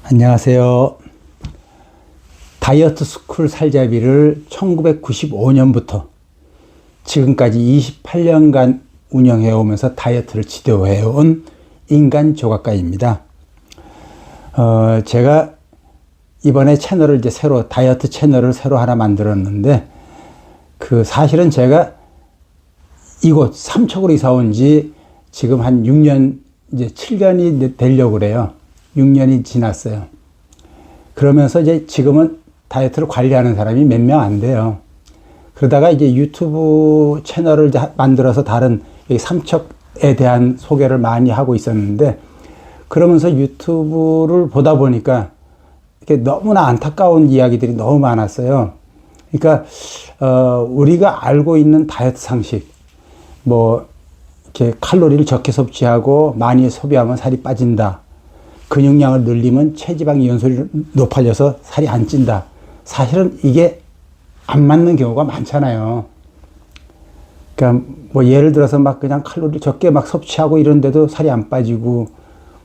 안녕하세요. 다이어트 스쿨 살자비를 1995년부터 지금까지 28년간 운영해 오면서 다이어트를 지도해 온 인간 조각가입니다. 제가 이번에 채널을 다이어트 채널을 새로 하나 만들었는데, 사실은 제가 이곳 삼척으로 이사 온 지 지금 한 6년, 이제 7년이 되려고 그래요. 6년이 지났어요. 그러면서 지금은 다이어트를 관리하는 사람이 몇 명 안 돼요. 그러다가 유튜브 채널을 만들어서 다른 삼척에 대한 소개를 많이 하고 있었는데, 그러면서 유튜브를 보다 보니까 이렇게 너무나 안타까운 이야기들이 너무 많았어요. 그러니까, 우리가 알고 있는 다이어트 상식, 이렇게 칼로리를 적게 섭취하고 많이 소비하면 살이 빠진다. 근육량을 늘리면 체지방 이온술이 높아져서 살이 안 찐다. 사실은 이게 안 맞는 경우가 많잖아요. 그러니까 예를 들어서 그냥 칼로리 적게 섭취하고 이런데도 살이 안 빠지고,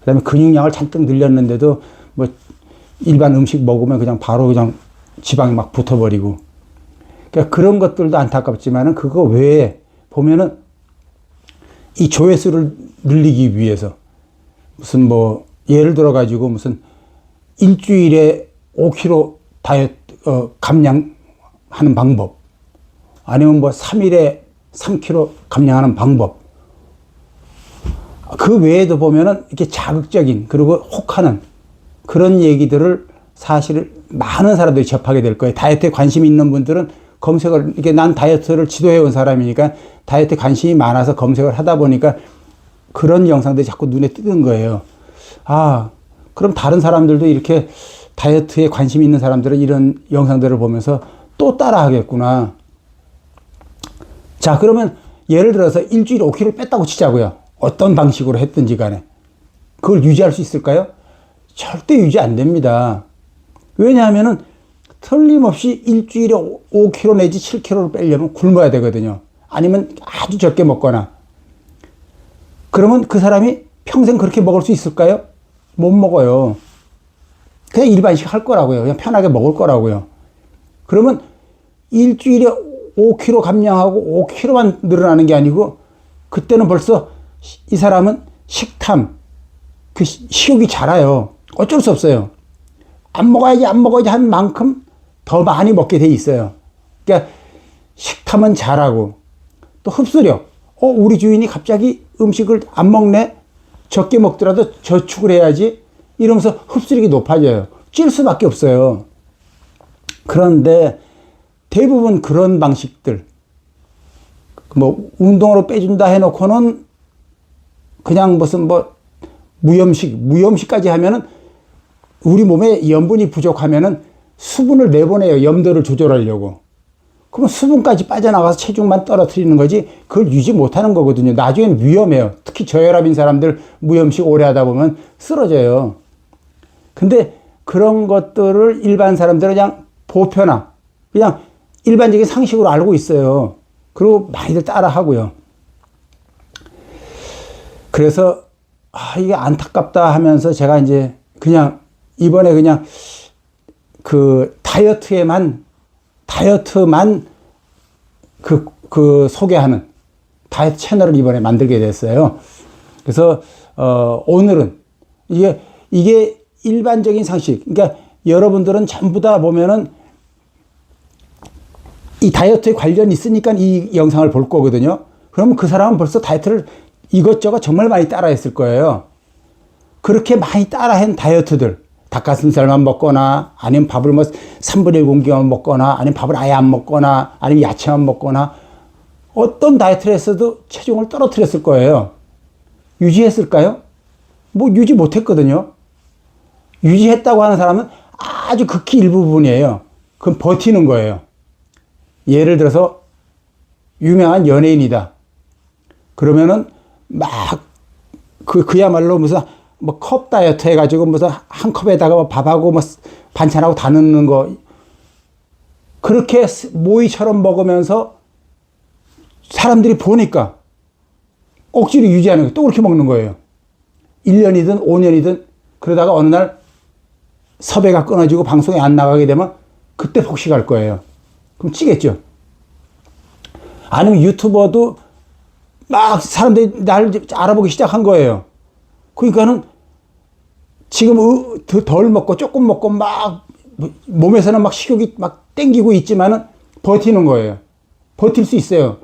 그다음에 근육량을 잔뜩 늘렸는데도 일반 음식 먹으면 바로 지방이 붙어버리고. 그러니까 그런 것들도 안타깝지만은 그거 외에 보면은 이 조회수를 늘리기 위해서 무슨 예를 들어가지고 무슨 일주일에 5kg 다이어트, 감량하는 방법, 아니면 3일에 3kg 감량하는 방법. 그 외에도 보면은 이렇게 자극적인, 그리고 혹하는 그런 얘기들을 사실 많은 사람들이 접하게 될 거예요. 다이어트에 관심 있는 분들은 검색을, 난 다이어트를 지도해 온 사람이니까 다이어트에 관심이 많아서 검색을 하다 보니까 그런 영상들이 자꾸 눈에 띄는 거예요. 그럼 다른 사람들도 이렇게 다이어트에 관심 있는 사람들은 이런 영상들을 보면서 또 따라 하겠구나. 자, 그러면 예를 들어서 일주일에 5kg 뺐다고 치자고요. 어떤 방식으로 했든지 간에. 그걸 유지할 수 있을까요? 절대 유지 안 됩니다. 왜냐하면은 틀림없이 일주일에 5kg 내지 7kg를 빼려면 굶어야 되거든요. 아니면 아주 적게 먹거나. 그러면 그 사람이 평생 그렇게 먹을 수 있을까요? 못 먹어요. 그냥 일반식 할 거라고요. 그냥 편하게 먹을 거라고요. 그러면 일주일에 5kg 감량하고 5kg만 늘어나는 게 아니고, 그때는 벌써 이 사람은 식탐, 식욕이 자라요. 어쩔 수 없어요. 안 먹어야지 한 만큼 더 많이 먹게 돼 있어요. 그러니까 식탐은 자라고, 또 흡수력. 우리 주인이 갑자기 음식을 안 먹네? 적게 먹더라도 저축을 해야지. 이러면서 흡수력이 높아져요. 찔 수밖에 없어요. 그런데 대부분 그런 방식들, 운동으로 빼준다 해놓고는 그냥 무슨 무염식까지 하면은 우리 몸에 염분이 부족하면은 수분을 내보내요. 염도를 조절하려고. 그러면 수분까지 빠져나가서 체중만 떨어뜨리는 거지, 그걸 유지 못하는 거거든요. 나중엔 위험해요. 특히 저혈압인 사람들 무염식 오래 하다 보면 쓰러져요. 근데 그런 것들을 일반 사람들은 그냥 보편화, 그냥 일반적인 상식으로 알고 있어요. 그리고 많이들 따라 하고요. 그래서 이게 안타깝다 하면서 제가 이번에 다이어트만 소개하는 다이어트 채널을 이번에 만들게 됐어요. 그래서, 오늘은 이게 일반적인 상식. 그러니까 여러분들은 전부 다 보면은 이 다이어트에 관련이 있으니까 이 영상을 볼 거거든요. 그러면 그 사람은 벌써 다이어트를 이것저것 정말 많이 따라 했을 거예요. 그렇게 많이 따라 한 다이어트들, 닭가슴살만 먹거나, 아니면 밥을 3분의 1 공기만 먹거나, 아니면 밥을 아예 안 먹거나, 아니면 야채만 먹거나, 어떤 다이어트를 했어도 체중을 떨어뜨렸을 거예요. 유지했을까요? 유지 못했거든요. 유지했다고 하는 사람은 아주 극히 일부분이에요. 그건 버티는 거예요. 예를 들어서 유명한 연예인이다. 그러면은 그야말로 무슨 컵 다이어트 해가지고 무슨 한 컵에다가 밥하고 반찬하고 다 넣는 거, 그렇게 모이처럼 먹으면서 사람들이 보니까 억지로 유지하는 거예요. 또 그렇게 먹는 거예요. 1년이든 5년이든. 그러다가 어느 날 섭외가 끊어지고 방송에 안 나가게 되면 그때 폭식할 거예요. 그럼 찌겠죠. 아니면 유튜버도 막 사람들이 날 알아보기 시작한 거예요. 그러니까는 지금 덜 먹고 조금 먹고 막 몸에서는 막 식욕이 막 땡기고 있지만은 버티는 거예요. 버틸 수 있어요.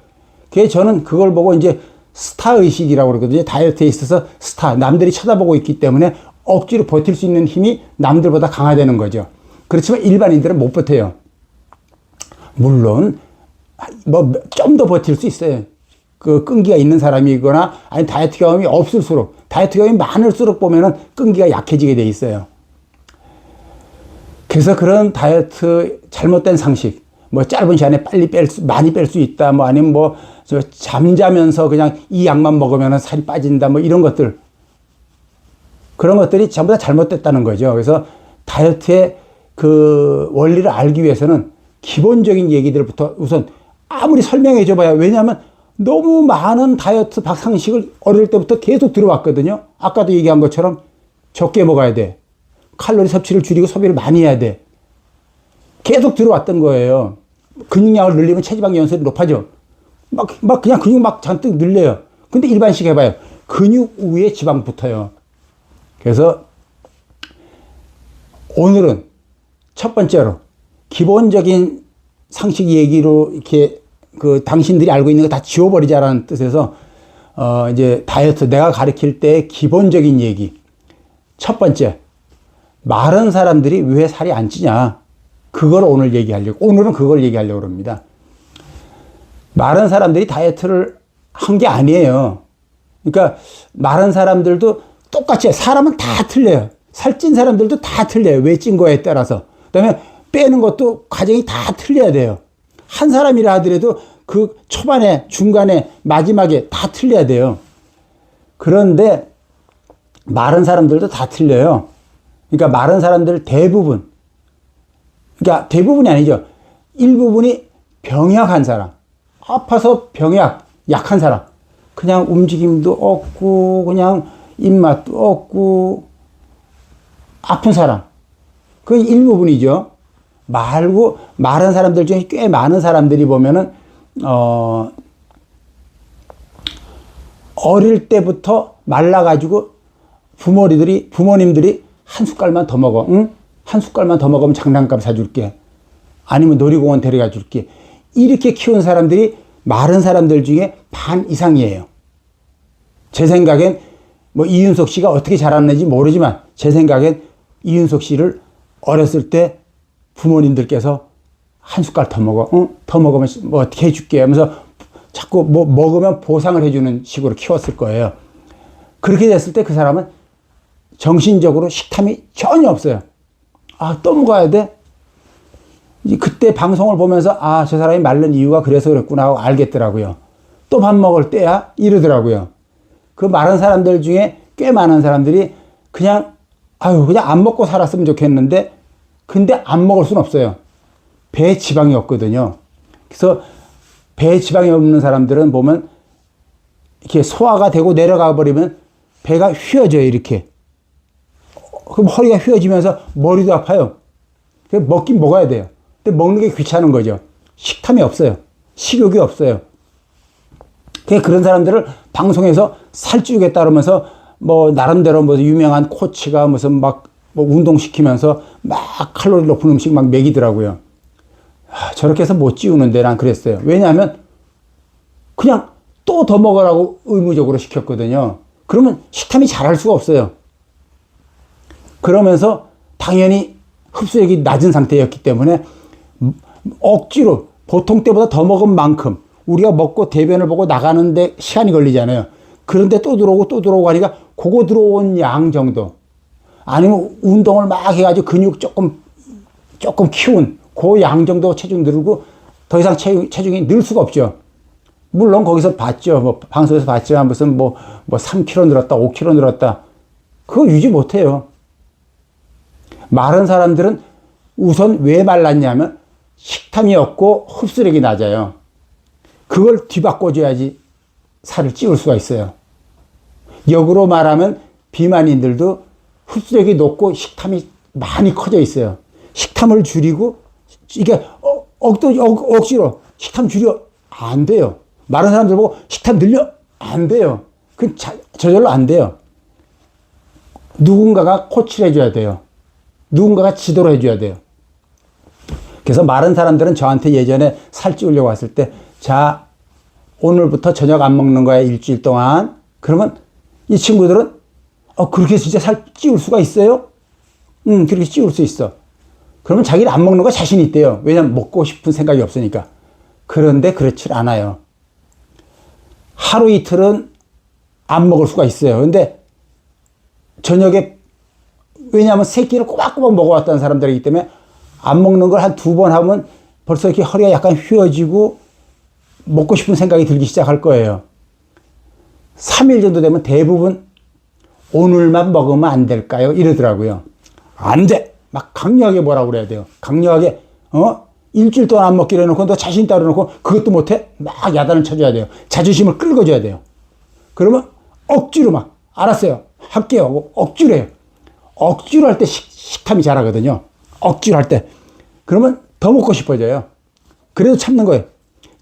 그게 저는 그걸 보고 이제 스타 의식이라고 그러거든요. 다이어트에 있어서 스타, 남들이 쳐다보고 있기 때문에 억지로 버틸 수 있는 힘이 남들보다 강화되는 거죠. 그렇지만 일반인들은 못 버텨요. 물론 뭐 좀 더 버틸 수 있어요. 그 끈기가 있는 사람이거나 아니 다이어트 경험이 없을수록, 다이어트 경험이 많을수록 보면은 끈기가 약해지게 돼 있어요. 그래서 그런 다이어트 잘못된 상식, 뭐 짧은 시간에 빨리 많이 뺄 수 있다, 뭐 아니면 뭐 저 잠자면서 그냥 이 약만 먹으면 살이 빠진다, 뭐 이런 것들, 그런 것들이 전부 다 잘못됐다는 거죠. 그래서 다이어트의 그 원리를 알기 위해서는 기본적인 얘기들부터 우선 아무리 설명해 줘봐야, 왜냐하면 너무 많은 다이어트 상식을 어릴 때부터 계속 들어왔거든요. 아까도 얘기한 것처럼 적게 먹어야 돼. 칼로리 섭취를 줄이고 소비를 많이 해야 돼. 계속 들어왔던 거예요. 근육량을 늘리면 체지방 연소율이 높아져. 막 그냥 근육 막 잔뜩 늘려요. 근데 일반식 해봐요. 근육 위에 지방 붙어요. 그래서 오늘은 첫 번째로 기본적인 상식 얘기로 이렇게 그 당신들이 알고 있는 거 다 지워버리자라는 뜻에서 이제 다이어트 내가 가르칠 때 기본적인 얘기. 첫 번째, 마른 사람들이 왜 살이 안 찌냐. 그걸 오늘 얘기하려고, 오늘은 그걸 얘기하려고 합니다. 마른 사람들이 다이어트를 한 게 아니에요. 그러니까 마른 사람들도 똑같이, 사람은 다 틀려요. 살찐 사람들도 다 틀려요. 왜 찐 거에 따라서. 그 다음에 빼는 것도 과정이 다 틀려야 돼요. 한 사람이라 하더라도 그 초반에, 중간에, 마지막에 다 틀려야 돼요. 그런데 마른 사람들도 다 틀려요. 그러니까 마른 사람들 대부분, 그러니까 대부분이 아니죠. 일부분이 병약한 사람, 아파서 약한 사람, 그냥 움직임도 없고, 그냥 입맛도 없고, 아픈 사람. 그건 일부분이죠. 말고, 마른 사람들 중에 꽤 많은 사람들이 보면은, 어릴 때부터 말라가지고 부모님들이 한 숟갈만 더 먹어. 응? 한 숟갈만 더 먹으면 장난감 사줄게. 아니면 놀이공원 데려가 줄게. 이렇게 키운 사람들이 마른 사람들 중에 반 이상이에요. 제 생각엔 뭐 이윤석 씨가 어떻게 자랐는지 모르지만 제 생각엔 이윤석 씨를 어렸을 때 부모님들께서 한 숟갈 더 먹어. 응? 더 먹으면 뭐 어떻게 해줄게 하면서 자꾸 뭐 먹으면 보상을 해주는 식으로 키웠을 거예요. 그렇게 됐을 때 그 사람은 정신적으로 식탐이 전혀 없어요. 아, 또 먹어야 돼? 그때 방송을 보면서 아, 저 사람이 마른 이유가 그래서 그랬구나 하고 알겠더라고요. 또 밥 먹을 때야? 이러더라고요. 그 마른 사람들 중에 꽤 많은 사람들이 그냥 그냥 안 먹고 살았으면 좋겠는데 근데 안 먹을 수는 없어요. 배에 지방이 없거든요. 그래서 배에 지방이 없는 사람들은 보면 이렇게 소화가 되고 내려가 버리면 배가 휘어져요, 이렇게. 그럼 허리가 휘어지면서 머리도 아파요. 먹긴 먹어야 돼요. 근데 먹는 게 귀찮은 거죠. 식탐이 없어요. 식욕이 없어요. 그런 사람들을 방송에서 살찌우겠다 그러면서 뭐 나름대로 뭐 유명한 코치가 무슨 막 뭐 운동시키면서 막 칼로리 높은 음식 막 먹이더라고요. 저렇게 해서 못 찌우는데 난 그랬어요. 왜냐하면 그냥 또 더 먹으라고 의무적으로 시켰거든요. 그러면 식탐이 잘할 수가 없어요. 그러면서 당연히 흡수력이 낮은 상태였기 때문에 억지로 보통 때보다 더 먹은 만큼 우리가 먹고 대변을 보고 나가는데 시간이 걸리잖아요. 그런데 또 들어오고 하니까 그거 들어온 양 정도, 아니면 운동을 막 해가지고 근육 조금 키운 그 양 정도 체중 늘고 더 이상 체중이 늘 수가 없죠. 물론 거기서 봤죠. 뭐 방송에서 봤지만 무슨 뭐 3kg 늘었다, 5kg 늘었다. 그거 유지 못해요. 마른 사람들은 우선 왜 말랐냐면 식탐이 없고 흡수력이 낮아요. 그걸 뒤바꿔줘야지 살을 찌울 수가 있어요. 역으로 말하면 비만인들도 흡수력이 높고 식탐이 많이 커져 있어요. 식탐을 줄이고, 이게 억지로 식탐 줄여 안 돼요. 많은 사람들 보고 식탐 늘려 안 돼요. 저절로 안 돼요. 누군가가 코치를 해줘야 돼요. 누군가가 지도를 해줘야 돼요. 그래서 많은 사람들은 저한테 예전에 살 찌우려고 왔을 때, 자, 오늘부터 저녁 안 먹는 거야, 일주일 동안. 그러면 이 친구들은, 그렇게 진짜 살 찌울 수가 있어요? 응, 그렇게 찌울 수 있어. 그러면 자기는 안 먹는 거 자신 있대요. 왜냐면 먹고 싶은 생각이 없으니까. 그런데 그렇지 않아요. 하루 이틀은 안 먹을 수가 있어요. 근데 저녁에, 왜냐하면 세 끼를 꼬박꼬박 먹어왔다는 사람들이기 때문에 안 먹는 걸 한 2번 하면 벌써 이렇게 허리가 약간 휘어지고 먹고 싶은 생각이 들기 시작할 거예요. 3일 정도 되면 대부분 오늘만 먹으면 안 될까요? 이러더라고요. 안 돼! 막 강력하게 뭐라고 그래야 돼요. 강력하게, 일주일 동안 안 먹기로 해놓고 너 자신 있다 그러놓고 그것도 못해? 막 야단을 쳐줘야 돼요. 자존심을 끌어줘야 돼요. 그러면 억지로 막, 알았어요. 할게요. 억지로 해요. 억지로 할 때 식탐이 자라거든요. 억지로 할 때. 그러면 더 먹고 싶어져요. 그래도 참는 거예요.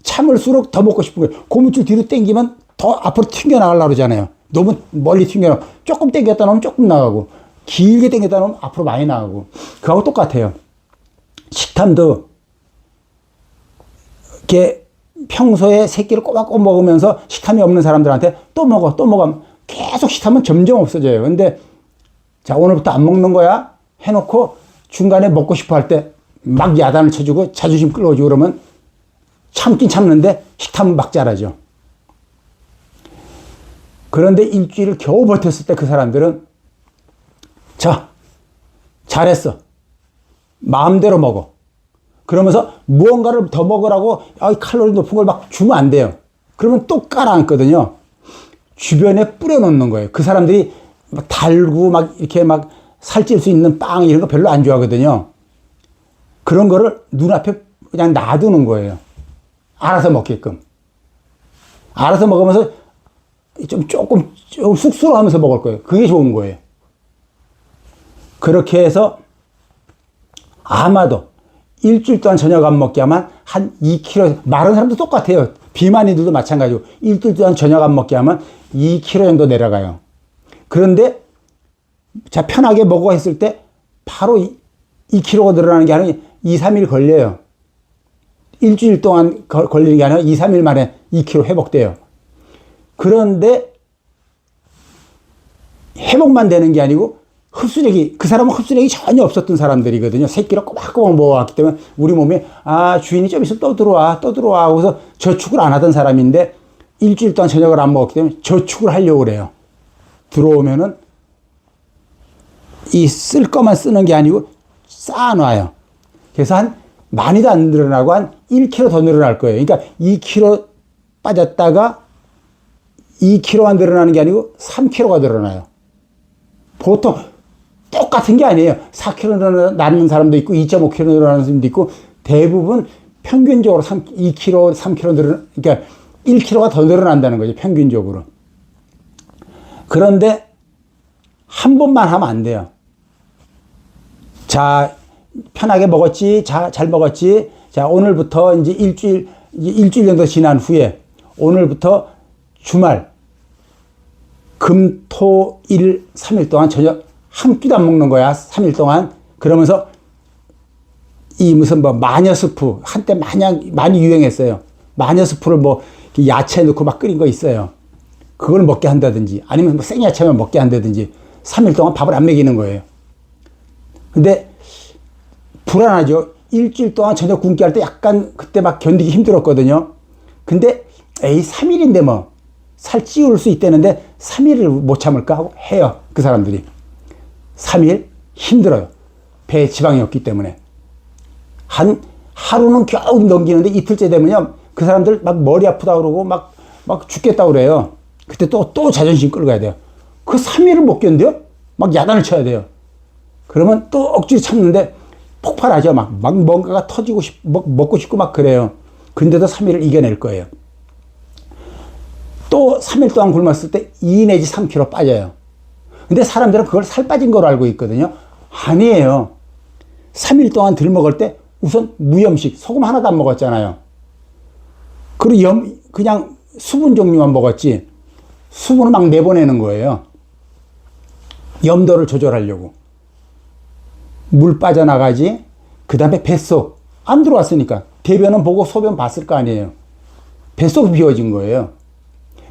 참을수록 더 먹고 싶은 거예요. 고무줄 뒤로 당기면 더 앞으로 튕겨나가려고 그러잖아요. 너무 멀리 튕겨나가고, 조금 당겼다 놓으면 조금 나가고, 길게 당겼다 놓으면 앞으로 많이 나가고. 그거하고 똑같아요. 식탐도 이렇게 평소에 세 끼를 꼬박꼬박 먹으면서 식탐이 없는 사람들한테 또 먹어, 또 먹어. 계속 식탐은 점점 없어져요. 근데 자, 오늘부터 안 먹는 거야? 해놓고 중간에 먹고 싶어 할 때 막 야단을 쳐주고 자존심 끌어주고 그러면 참긴 참는데 식탐은 막 자라죠. 그런데 일주일을 겨우 버텼을 때 그 사람들은, 자, 잘했어. 마음대로 먹어. 그러면서 무언가를 더 먹으라고 칼로리 높은 걸 막 주면 안 돼요. 그러면 또 깔아앉거든요. 주변에 뿌려놓는 거예요. 그 사람들이 막 달고 막 이렇게 막 살찔 수 있는 빵 이런 거 별로 안 좋아하거든요. 그런 거를 눈앞에 그냥 놔두는 거예요. 알아서 먹게끔. 알아서 먹으면서 조금 쑥스러워하면서 먹을 거예요. 그게 좋은 거예요. 그렇게 해서 아마도 일주일 동안 저녁 안 먹게 하면 한 2kg, 마른 사람도 똑같아요. 비만이들도 마찬가지고 일주일 동안 저녁 안 먹게 하면 2kg 정도 내려가요. 그런데 자, 편하게 먹어 했을 때 바로 2kg가 늘어나는 게 아니라 2, 3일 걸려요. 일주일 동안 걸리는 게 아니라 2, 3일 만에 2kg 회복돼요. 그런데 회복만 되는 게 아니고 흡수력이, 그 사람은 흡수력이 전혀 없었던 사람들이거든요. 새끼를 꼬박꼬박 먹어왔기 때문에 우리 몸에, 주인이 좀 있으면 또 들어와 하고서 저축을 안 하던 사람인데 일주일 동안 저녁을 안 먹었기 때문에 저축을 하려고 그래요. 들어오면은 쓸 거만 쓰는 게 아니고 쌓아놔요. 그래서 많이도 안 늘어나고 한 1kg 더 늘어날 거예요. 그러니까 2kg 빠졌다가 2kg만 늘어나는 게 아니고 3kg가 늘어나요. 보통 똑같은 게 아니에요. 4kg 늘어나는 사람도 있고 2.5kg 늘어나는 사람도 있고 대부분 평균적으로 2kg, 3kg 그러니까 1kg가 더 늘어난다는 거죠. 평균적으로. 그런데 한 번만 하면 안 돼요. 자, 편하게 먹었지. 잘 먹었지. 자, 오늘부터 이제 일주일 정도 지난 후에 오늘부터 주말 금, 토, 일, 3일 동안 저녁 한 끼도 안 먹는 거야. 3일 동안. 그러면서 무슨 마녀스프 한때 많이 유행했어요. 마녀스프를 야채 넣고 막 끓인 거 있어요. 그걸 먹게 한다든지 아니면 생야채만 먹게 한다든지 3일 동안 밥을 안 먹이는 거예요. 근데 불안하죠. 일주일 동안 저녁 굶기 할 때 약간 그때 막 견디기 힘들었거든요. 근데 3일인데 뭐 살 찌울 수 있다는데 3일을 못 참을까 하고 해요. 그 사람들이. 3일 힘들어요. 배에 지방이 없기 때문에. 하루는 겨우 넘기는데 이틀째 되면요. 그 사람들 막 머리 아프다 그러고 막 죽겠다 그래요. 그때 또 자존심 끌고 가야 돼요. 그 3일을 못 견뎌요? 막 야단을 쳐야 돼요. 그러면 또 억지로 참는데 폭발하죠. 막 뭔가가 터지고 먹고 싶고 막 그래요. 근데도 3일을 이겨낼 거예요. 또 3일 동안 굶었을 때 2 내지 3kg 빠져요. 근데 사람들은 그걸 살 빠진 거로 알고 있거든요. 아니에요. 3일 동안 덜 먹을 때 우선 무염식, 소금 하나도 안 먹었잖아요. 그리고 그냥 수분 종류만 먹었지, 수분을 막 내보내는 거예요. 염도를 조절하려고. 물 빠져나가지, 그 다음에 뱃속, 안 들어왔으니까. 대변은 보고 소변 봤을 거 아니에요. 뱃속 비워진 거예요.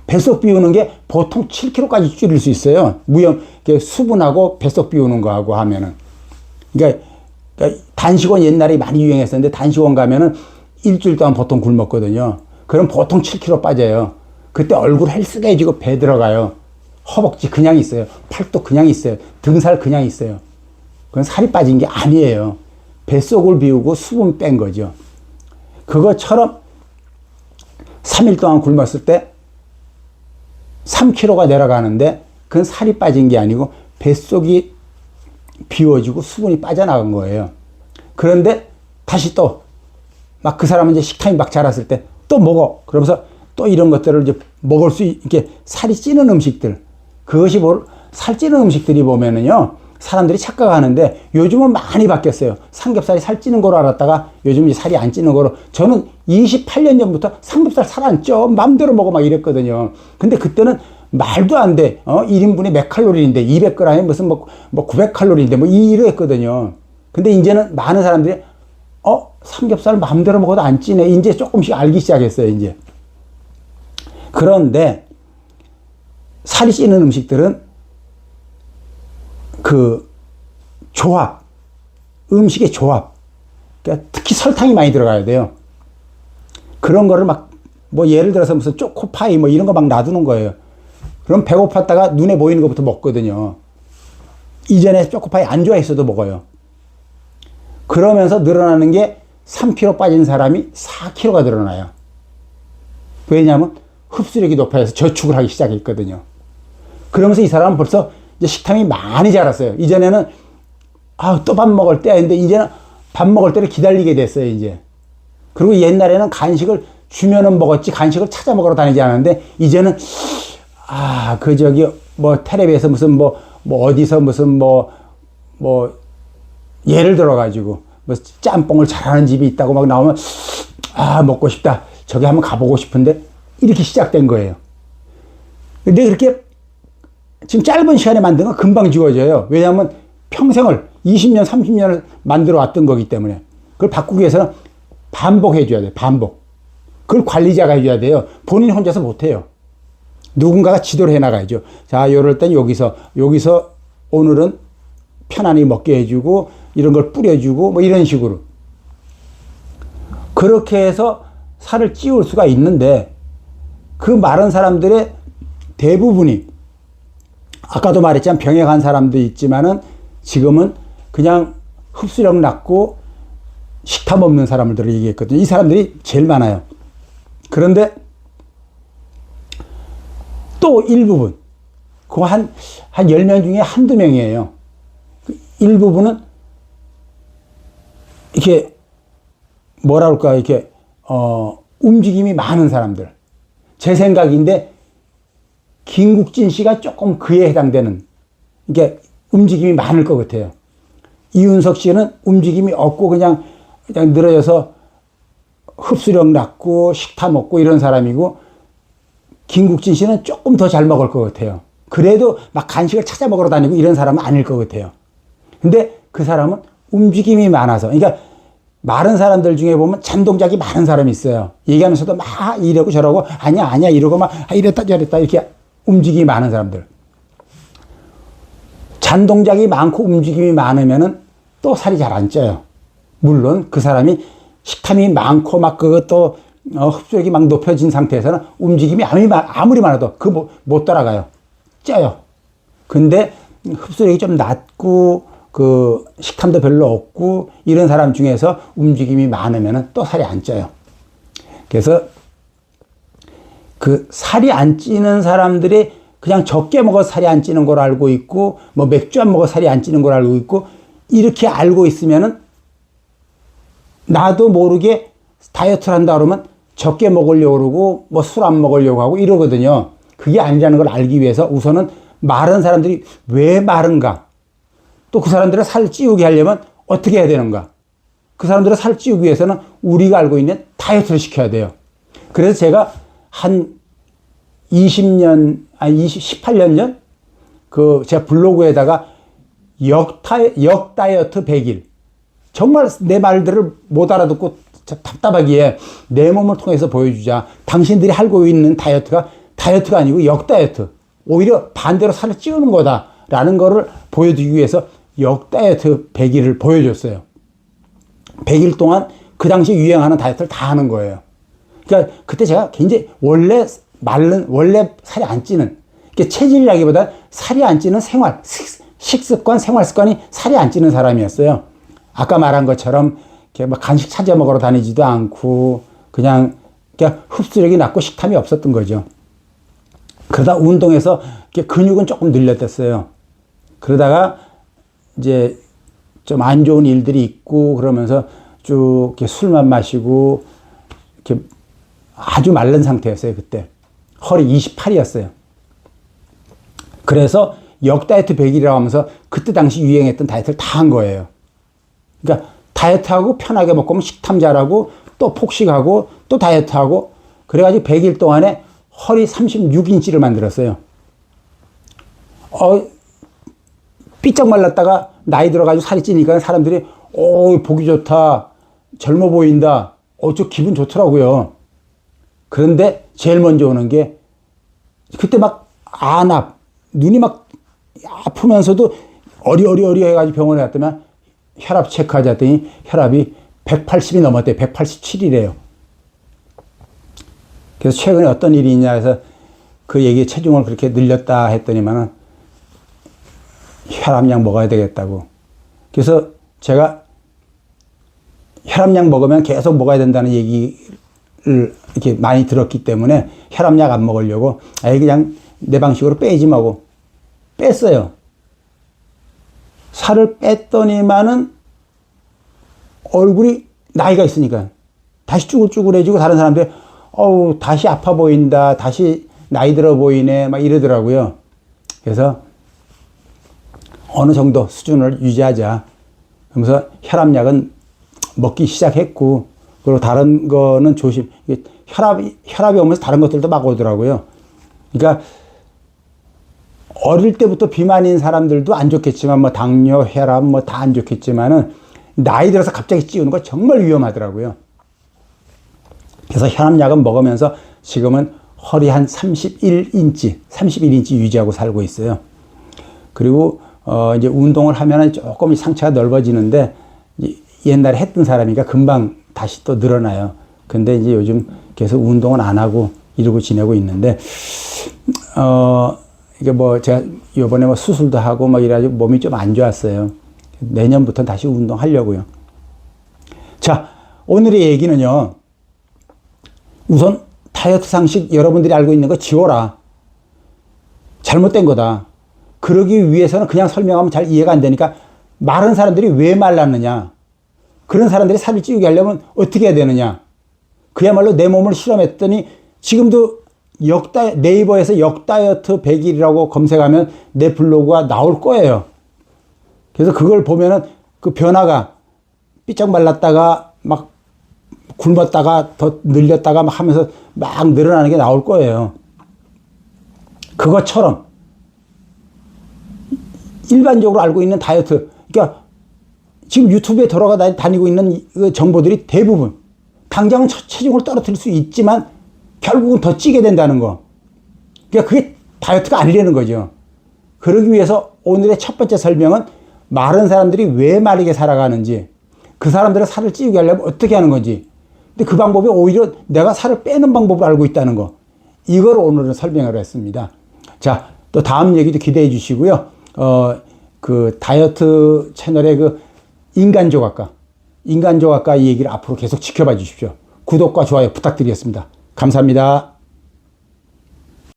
뱃속 비우는 게 보통 7kg까지 줄일 수 있어요. 수분하고 뱃속 비우는 거하고 하면은. 그러니까 단식원 옛날에 많이 유행했었는데, 단식원 가면은 일주일 동안 보통 굶었거든요. 그럼 보통 7kg 빠져요. 그때 얼굴 헬스게해지고 배 들어가요. 허벅지 그냥 있어요. 팔도 그냥 있어요. 등살 그냥 있어요. 그건 살이 빠진 게 아니에요. 뱃속을 비우고 수분 뺀 거죠. 그것처럼 3일 동안 굶었을 때 3kg가 내려가는데, 그건 살이 빠진 게 아니고 뱃속이 비워지고 수분이 빠져나간 거예요. 그런데 다시 또 막 그 사람은 이제 식탐이 막 자랐을 때 또 먹어. 그러면서 또 이런 것들을 이제 먹을 수 있게 살이 찌는 음식들. 그것이 살찌는 음식들이 보면은요, 사람들이 착각하는데 요즘은 많이 바뀌었어요. 삼겹살이 살찌는 거로 알았다가 요즘 이제 살이 안 찌는 거로. 저는 28년 전부터 삼겹살 살 안 쪄, 맘대로 먹어 막 이랬거든요. 근데 그때는 말도 안 돼. 1인분에 몇 칼로리인데 200g에 무슨 뭐 900칼로리인데 뭐 이랬거든요. 근데 이제는 많은 사람들이 삼겹살 마음대로 먹어도 안 찌네. 이제 조금씩 알기 시작했어요, 이제. 그런데 살이 찌는 음식들은 그 조합, 음식의 조합. 그러니까 특히 설탕이 많이 들어가야 돼요. 그런 거를 예를 들어서 무슨 초코파이 이런 거 막 놔두는 거예요. 그럼 배고팠다가 눈에 보이는 것부터 먹거든요. 이전에 초코파이 안 좋아했어도 먹어요. 그러면서 늘어나는 게 3kg 빠진 사람이 4kg가 늘어나요. 왜냐하면 흡수력이 높아져서 저축을 하기 시작했거든요. 그러면서 이 사람은 벌써 이제 식탐이 많이 자랐어요. 이전에는 또 밥 먹을 때인데 이제는 밥 먹을 때를 기다리게 됐어요, 이제. 그리고 옛날에는 간식을 주면은 먹었지 간식을 찾아 먹으러 다니지 않았는데, 이제는 텔레비에서 무슨 어디서 무슨 예를 들어가지고 짬뽕을 잘하는 집이 있다고 막 나오면 먹고 싶다. 저기 한번 가보고 싶은데, 이렇게 시작된 거예요. 근데 그렇게 지금 짧은 시간에 만든 건 금방 지워져요. 왜냐하면 평생을 20년, 30년을 만들어 왔던 거기 때문에. 그걸 바꾸기 위해서는 반복해 줘야 돼요. 반복. 그걸 관리자가 해줘야 돼요. 본인 혼자서 못해요. 누군가가 지도를 해나가야죠. 자, 이럴 땐 여기서 오늘은 편안히 먹게 해주고 이런 걸 뿌려주고 이런 식으로. 그렇게 해서 살을 찌울 수가 있는데, 그 마른 사람들의 대부분이 아까도 말했지만 병에 간 사람도 있지만은 지금은 그냥 흡수력 낮고 식탐 없는 사람들을 얘기했거든요. 이 사람들이 제일 많아요. 그런데 또 일부분, 한 10명 중에 한두 명이에요. 일부분은 이렇게 움직임이 많은 사람들. 제 생각인데 김국진 씨가 조금 그에 해당되는, 이게 움직임이 많을 것 같아요. 이윤석 씨는 움직임이 없고 그냥 늘어져서 흡수력 낮고 식탐 없고 이런 사람이고, 김국진 씨는 조금 더 잘 먹을 것 같아요. 그래도 막 간식을 찾아 먹으러 다니고 이런 사람은 아닐 것 같아요. 근데 그 사람은 움직임이 많아서, 그러니까 마른 사람들 중에 보면 잔동작이 많은 사람이 있어요. 얘기하면서도 막 이러고 저러고 아니야 이러고 막 이랬다 저랬다 이렇게 움직임이 많은 사람들. 잔동작이 많고 움직임이 많으면은 또 살이 잘 안 쪄요. 물론 그 사람이 식탐이 많고 막 그것도 흡수력이 막 높여진 상태에서는 움직임이 아무리 많아도 못 따라가요. 쪄요. 근데 흡수력이 좀 낮고 식탐도 별로 없고 이런 사람 중에서 움직임이 많으면 또 살이 안 쪄요. 그래서 살이 안 찌는 사람들이 그냥 적게 먹어서 살이 안 찌는 걸 알고 있고, 맥주 안 먹어서 살이 안 찌는 걸 알고 있고, 이렇게 알고 있으면은 나도 모르게 다이어트를 한다 그러면 적게 먹으려고 그러고, 술 안 먹으려고 하고 이러거든요. 그게 아니라는 걸 알기 위해서 우선은 마른 사람들이 왜 마른가? 또 그 사람들을 살 찌우게 하려면 어떻게 해야 되는가? 그 사람들을 살 찌우기 위해서는 우리가 알고 있는 다이어트를 시켜야 돼요. 그래서 제가 한 18년 전? 제가 블로그에다가 역다이어트 100일. 정말 내 말들을 못 알아듣고 답답하기에 내 몸을 통해서 보여주자. 당신들이 알고 있는 다이어트가 아니고 역다이어트. 오히려 반대로 살을 찌우는 거다라는 거를 보여주기 위해서 역다이어트 100일을 보여줬어요. 100일 동안 그 당시 유행하는 다이어트를 다 하는 거예요. 그러니까 그때 제가 굉장히 원래 살이 안 찌는, 체질이라기보다 살이 안 찌는 식습관, 생활 습관이 살이 안 찌는 사람이었어요. 아까 말한 것처럼 이렇게 막 간식 찾아 먹으러 다니지도 않고 그냥 흡수력이 낮고 식탐이 없었던 거죠. 그러다 운동해서 근육은 조금 늘렸댔어요. 그러다가 이제 좀 안 좋은 일들이 있고 그러면서 쭉 이렇게 술만 마시고 이렇게 아주 마른 상태였어요. 그때 허리 28이었어요. 그래서 역다이어트 100일이라고 하면서 그때 당시 유행했던 다이어트를 다 한 거예요. 그러니까 다이어트하고 편하게 먹고 식탐 잘하고 또 폭식하고 또 다이어트하고 그래가지고 100일 동안에 허리 36인치를 만들었어요. 삐쩍 말랐다가 나이 들어가지고 살이 찌니까 사람들이 보기 좋다, 젊어 보인다, 저 기분 좋더라고요. 그런데 제일 먼저 오는 게 그때 막 눈이 막 아프면서도 어리어리 해가지고 병원에 갔더니 혈압 체크하자 했더니 혈압이 180이 넘었대요. 187이래요. 그래서 최근에 어떤 일이 있냐 해서 그 얘기에 체중을 그렇게 늘렸다 했더니만은 혈압약 먹어야 되겠다고. 그래서 제가 혈압약 먹으면 계속 먹어야 된다는 얘기를 이렇게 많이 들었기 때문에 혈압약 안 먹으려고 그냥 내 방식으로 빼지 마고 뺐어요. 살을 뺐더니만은 얼굴이 나이가 있으니까 다시 쭈글쭈글해지고 다른 사람들이 다시 아파 보인다, 다시 나이 들어 보이네 막 이러더라고요. 그래서 어느 정도 수준을 유지하자. 그러면서 혈압약은 먹기 시작했고, 그리고 다른 거는 혈압이 오면서 다른 것들도 막 오더라고요. 그러니까 어릴 때부터 비만인 사람들도 안 좋겠지만 당뇨, 혈압 다 안 좋겠지만은 나이 들어서 갑자기 찌우는 거 정말 위험하더라고요. 그래서 혈압약은 먹으면서 지금은 허리 한 31인치 유지하고 살고 있어요. 그리고 이제 운동을 하면 조금 상체가 넓어지는데 옛날에 했던 사람이니까 금방 다시 또 늘어나요. 근데 이제 요즘 계속 운동은 안 하고 이러고 지내고 있는데 이게 제가 요번에 수술도 하고 이래가지고 몸이 좀 안 좋았어요. 내년부터 다시 운동하려고요. 자, 오늘의 얘기는요. 우선 다이어트 상식 여러분들이 알고 있는 거 지워라. 잘못된 거다. 그러기 위해서는 그냥 설명하면 잘 이해가 안 되니까 마른 사람들이 왜 말랐느냐. 그런 사람들이 살을 찌우게 하려면 어떻게 해야 되느냐. 그야말로 내 몸을 실험했더니 지금도 네이버에서 역다이어트 100일이라고 검색하면 내 블로그가 나올 거예요. 그래서 그걸 보면은 그 변화가 삐쩍 말랐다가 막 굶었다가 더 늘렸다가 막 하면서 막 늘어나는 게 나올 거예요. 그것처럼 일반적으로 알고 있는 다이어트, 그러니까 지금 유튜브에 돌아다니고 있는 정보들이 대부분 당장은 체중을 떨어뜨릴 수 있지만 결국은 더 찌게 된다는 거. 그러니까 그게 다이어트가 아니라는 거죠. 그러기 위해서 오늘의 첫 번째 설명은 마른 사람들이 왜 마르게 살아가는지, 그 사람들의 살을 찌우게 하려면 어떻게 하는 건지, 근데 그 방법이 오히려 내가 살을 빼는 방법을 알고 있다는 거. 이걸 오늘은 설명을 했습니다. 자, 또 다음 얘기도 기대해 주시고요. 그 다이어트 채널의 그 인간조각가 얘기를 앞으로 계속 지켜봐 주십시오. 구독과 좋아요 부탁드리겠습니다. 감사합니다.